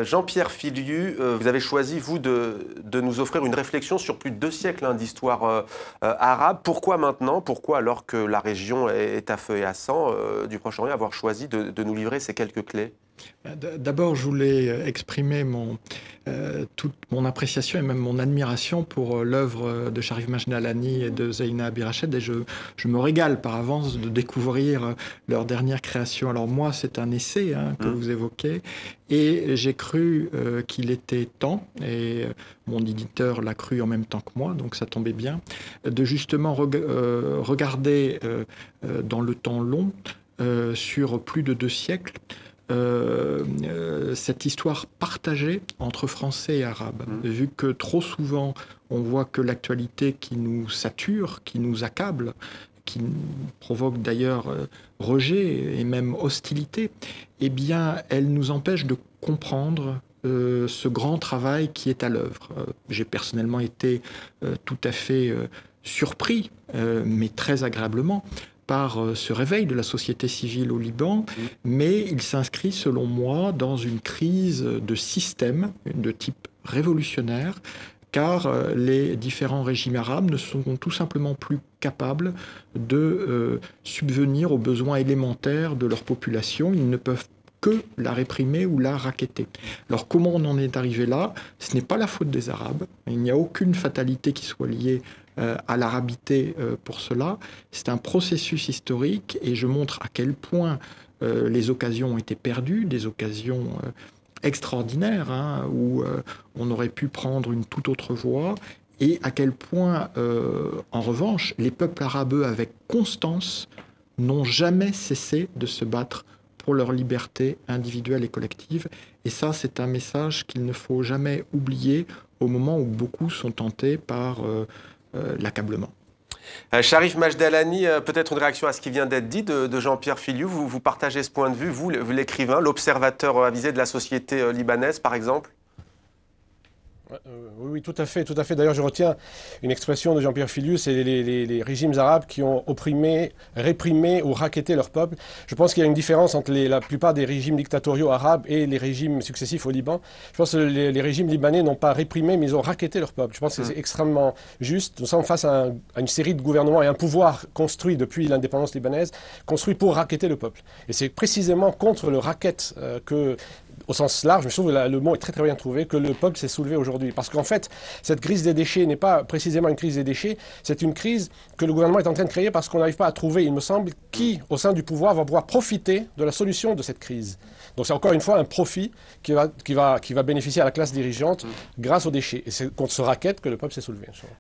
Jean-Pierre Filiu, vous avez choisi, vous, de nous offrir une réflexion sur plus de 2 siècles d'histoire arabe. Pourquoi maintenant? Pourquoi, alors que la région est à feu et à sang du Proche-Orient, avoir choisi de nous livrer ces quelques clés? D'abord, je voulais exprimer toute mon appréciation et même mon admiration pour l'œuvre de Charif Majdalani et de Zeina Abirached, et je me régale par avance de découvrir leur dernière création. Alors moi, c'est un essai que vous évoquez, et j'ai cru qu'il était temps, et mon éditeur l'a cru en même temps que moi, donc ça tombait bien, de justement regarder dans le temps long, sur plus de 2 siècles, cette histoire partagée entre Français et Arabes. Vu que trop souvent, on voit que l'actualité qui nous sature, qui nous accable, qui provoque d'ailleurs rejet et même hostilité, eh bien, elle nous empêche de comprendre ce grand travail qui est à l'œuvre. J'ai personnellement été tout à fait surpris, mais très agréablement, par ce réveil de la société civile au Liban, mais il s'inscrit, selon moi, dans une crise de système de type révolutionnaire, car les différents régimes arabes ne sont tout simplement plus capables de subvenir aux besoins élémentaires de leur population. Ils ne peuvent que la réprimer ou la racketter. Alors comment on en est arrivé là? Ce n'est pas la faute des Arabes. Il n'y a aucune fatalité qui soit liée à l'arabité pour cela. C'est un processus historique, et je montre à quel point les occasions ont été perdues, des occasions extraordinaires, où on aurait pu prendre une toute autre voie, et à quel point, en revanche, les peuples arabes, avec constance, n'ont jamais cessé de se battre pour leur liberté individuelle et collective. Et ça, c'est un message qu'il ne faut jamais oublier au moment où beaucoup sont tentés par l'accablement. Charif Majdalani, peut-être une réaction à ce qui vient d'être dit de Jean-Pierre Filiu. Vous partagez ce point de vue, vous l'écrivain, l'observateur avisé de la société libanaise, par exemple? Oui, tout à fait, tout à fait. D'ailleurs, je retiens une expression de Jean-Pierre Filiu, c'est les régimes arabes qui ont opprimé, réprimé ou racketté leur peuple. Je pense qu'il y a une différence entre la plupart des régimes dictatoriaux arabes et les régimes successifs au Liban. Je pense que les régimes libanais n'ont pas réprimé, mais ils ont racketté leur peuple. Je pense que c'est extrêmement juste. Nous sommes face à une série de gouvernements et un pouvoir construit depuis l'indépendance libanaise, construit pour racketter le peuple. Et c'est précisément contre le racket au sens large, je trouve que le mot est très très bien trouvé, que le peuple s'est soulevé aujourd'hui. Parce qu'en fait, cette crise des déchets n'est pas précisément une crise des déchets, c'est une crise que le gouvernement est en train de créer parce qu'on n'arrive pas à trouver, il me semble, qui, au sein du pouvoir, va pouvoir profiter de la solution de cette crise. Donc c'est encore une fois un profit qui va bénéficier à la classe dirigeante grâce aux déchets. Et c'est contre ce racket que le peuple s'est soulevé.